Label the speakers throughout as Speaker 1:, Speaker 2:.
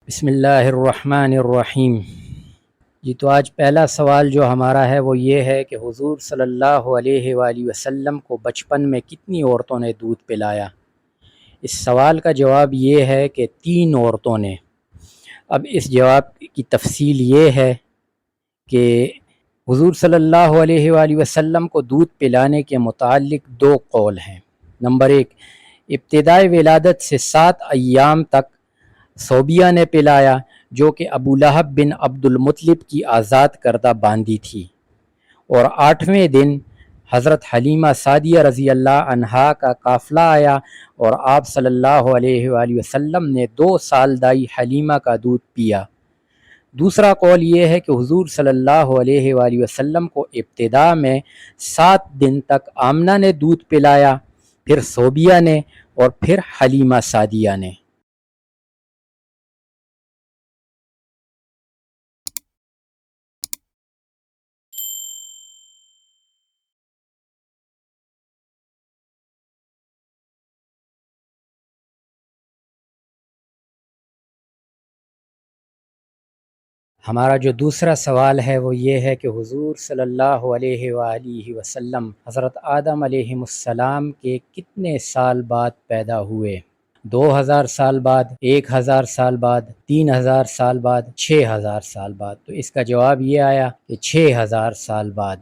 Speaker 1: بسم اللہ الرحمن الرحیم۔ جی تو آج پہلا سوال جو ہمارا ہے وہ یہ ہے کہ حضور صلی اللہ علیہ وآلہ وسلم کو بچپن میں کتنی عورتوں نے دودھ پلایا؟ اس سوال کا جواب یہ ہے کہ 3 عورتوں نے۔ اب اس جواب کی تفصیل یہ ہے کہ حضور صلی اللہ علیہ وآلہ وسلم کو دودھ پلانے کے متعلق 2 قول ہیں۔ نمبر 1، ابتدائے ولادت سے 7 ایام تک صوبیہ نے پلایا، جو کہ ابو لہب بن عبد المطلب کی آزاد کردہ باندی تھی، اور 8ویں دن حضرت حلیمہ سعدیہ رضی اللہ عنہا کا قافلہ آیا اور آپ صلی اللہ علیہ وآلہ وسلم نے 2 سال دائی حلیمہ کا دودھ پیا۔ دوسرا قول یہ ہے کہ حضور صلی اللہ علیہ وآلہ وسلم کو ابتدا میں 7 دن تک آمنہ نے دودھ پلایا، پھر صوبیہ نے، اور پھر حلیمہ سعدیہ نے۔ ہمارا جو دوسرا سوال ہے وہ یہ ہے کہ حضور صلی اللہ علیہ وآلہ وسلم حضرت آدم علیہ السلام کے کتنے سال بعد پیدا ہوئے؟ 2000 سال بعد، 1000 سال بعد، 3000 سال بعد، 6000 سال بعد؟ تو اس کا جواب یہ آیا کہ 6000 سال بعد۔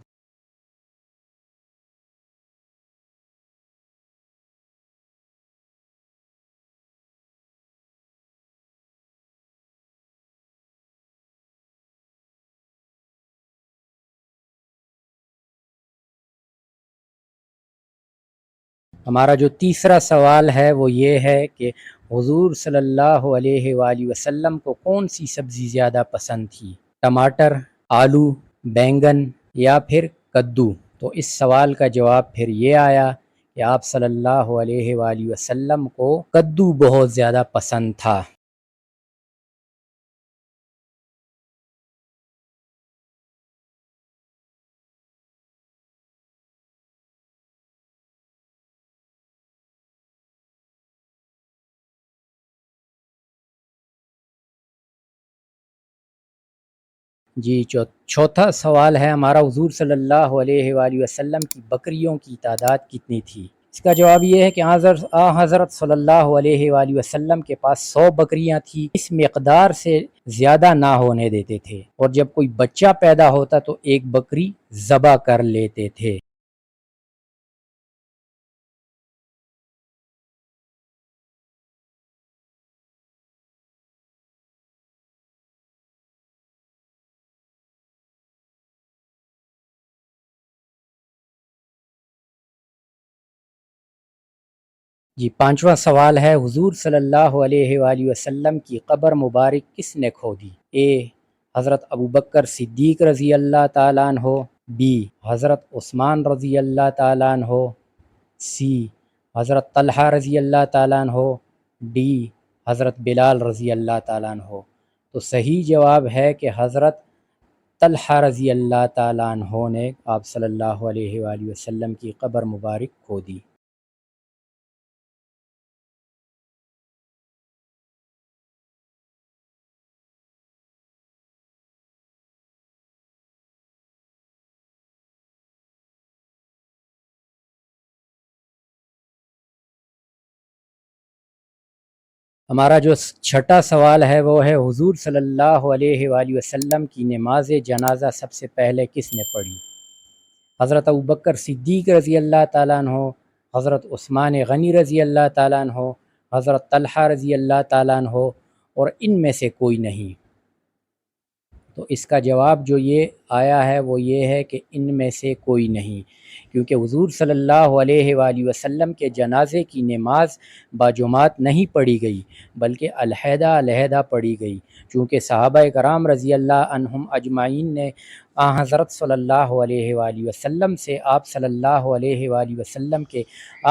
Speaker 1: ہمارا جو تیسرا سوال ہے وہ یہ ہے کہ حضور صلی اللہ علیہ وآلہ وسلم کو کون سی سبزی زیادہ پسند تھی؟ ٹماٹر، آلو، بینگن یا پھر کدو؟ تو اس سوال کا جواب پھر یہ آیا کہ آپ صلی اللہ علیہ وآلہ وسلم کو کدو بہت زیادہ پسند تھا۔ جی چوتھا سوال ہے ہمارا، حضور صلی اللہ علیہ وآلہ وسلم کی بکریوں کی تعداد کتنی تھی؟ اس کا جواب یہ ہے کہ حضرت صلی اللہ علیہ وآلہ وسلم کے پاس 100 بکریاں تھیں، اس مقدار سے زیادہ نہ ہونے دیتے تھے، اور جب کوئی بچہ پیدا ہوتا تو ایک بکری ذبح کر لیتے تھے۔ جی پانچواں سوال ہے، حضور صلی اللہ علیہ وآلہ وسلم کی قبر مبارک کس نے کھودی؟ اے حضرت ابوبکر صدیق رضی اللہ تعالیٰ عنہ، بی حضرت عثمان رضی اللہ تعالیٰ عنہ، سی حضرت طلحہ رضی اللہ تعالیٰ عنہ، ڈی حضرت بلال رضی اللہ تعالیٰ عنہ؟ تو صحیح جواب ہے کہ حضرت طلحہ رضی اللہ تعالیٰ عنہ نے آپ صلی اللہ علیہ وآلہ وسلم کی قبر مبارک کھودی۔ ہمارا جو چھٹا سوال ہے وہ ہے، حضور صلی اللہ علیہ وآلہ وسلم کی نماز جنازہ سب سے پہلے کس نے پڑھی؟ حضرت ابوبکر صدیق رضی اللہ تعالیٰ عنہ، حضرت عثمان غنی رضی اللہ تعالیٰ عنہ، حضرت طلحہ رضی اللہ تعالیٰ عنہ، اور ان میں سے کوئی نہیں؟ تو اس کا جواب جو یہ آیا ہے وہ یہ ہے کہ ان میں سے کوئی نہیں، کیونکہ حضور صلی اللہ علیہ وآلہ وسلم کے جنازے کی نماز باجماعت نہیں پڑھی گئی بلکہ علیحدہ علیحدہ پڑھی گئی، چونکہ صحابہ کرام رضی اللہ عنہم اجمعین نے حضرت صلی اللہ علیہ وآلہ وسلم سے آپ صلی اللہ علیہ وآلہ وسلم کے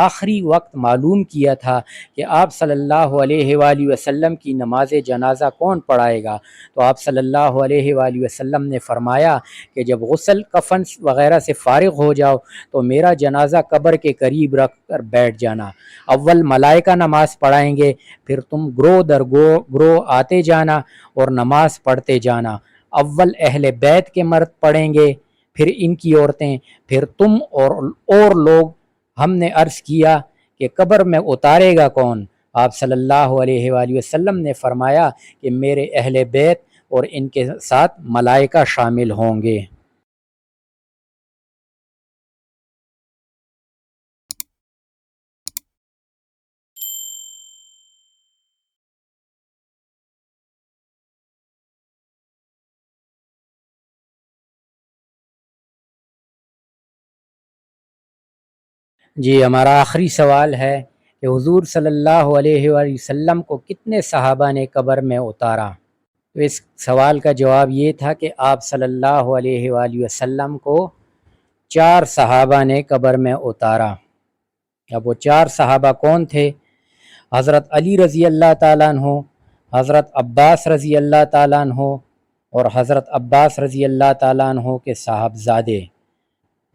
Speaker 1: آخری وقت معلوم کیا تھا کہ آپ صلی اللہ علیہ وآلہ وسلم کی نماز جنازہ کون پڑھائے گا، تو آپ صلی اللہ علیہ وآلہ وسلم نے فرمایا کہ جب غسل کفن وغیرہ سے فارغ ہو جاؤ تو میرا جنازہ قبر کے قریب رکھ کر بیٹھ جانا، اول ملائکہ نماز پڑھائیں گے، پھر تم گروہ در گروہ آتے جانا اور نماز پڑھتے جانا، اول اہل بیت کے مرد پڑھیں گے، پھر ان کی عورتیں، پھر تم اور لوگ۔ ہم نے عرض کیا کہ قبر میں اتارے گا کون؟ آپ صلی اللہ علیہ وآلہ وسلم نے فرمایا کہ میرے اہل بیت اور ان کے ساتھ ملائکہ شامل ہوں گے۔ جی، ہمارا آخری سوال ہے کہ حضور صلی اللہ علیہ وآلہ وسلم کو کتنے صحابہ نے قبر میں اتارا؟ تو اس سوال کا جواب یہ تھا کہ آپ صلی اللہ علیہ وآلہ وسلم کو 4 صحابہ نے قبر میں اتارا۔ اب وہ 4 صحابہ کون تھے؟ حضرت علی رضی اللہ تعالیٰ عنہ، حضرت عباس رضی اللہ تعالیٰ عنہ اور حضرت عباس رضی اللہ تعالیٰ عنہ کے صاحبزادے۔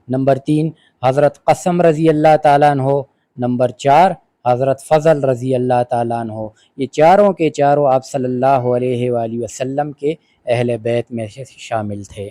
Speaker 1: نمبر 3 حضرت قاسم رضی اللہ تعالیٰ عنہ، نمبر 4 حضرت فضل رضی اللہ تعالیٰ عنہ۔ یہ چاروں کے چاروں آپ صلی اللہ علیہ وآلہ وسلم کے اہل بیت میں سے شامل تھے۔